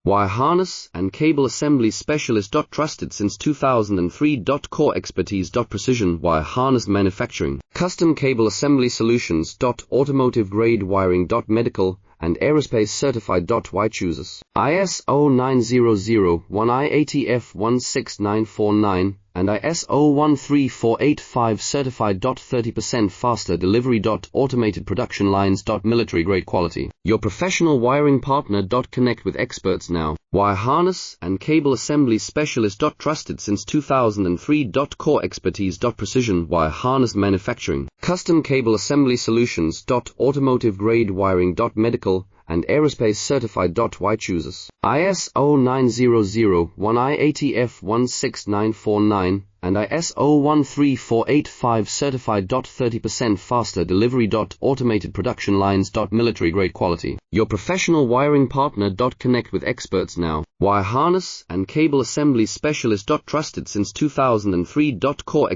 Wire harness and cable assembly specialist. Trusted since 2003. Core expertise. Precision wire harness manufacturing, custom cable assembly solutions. Automotive grade wiring. Medical and aerospace certified. Why chooses ISO 9001 I-ATF 16949 and ISO 13485 certified. 30% faster delivery. Automated production lines. Military grade quality. Your professional wiring partner. Connect with experts now. Wire harness and cable assembly specialist. Trusted since 2003. Core expertise. Precision wire harness manufacturing, custom cable assembly solutions. Automotive grade wiring. Medical and aerospace certified. Why chooses ISO 9001 I-ATF 16949 and ISO 13485 certified. 30% faster delivery. Automated production lines. Military grade quality. Your professional wiring partner. Connect with experts now. Wire harness and cable assembly specialist. Trusted since 2003. Core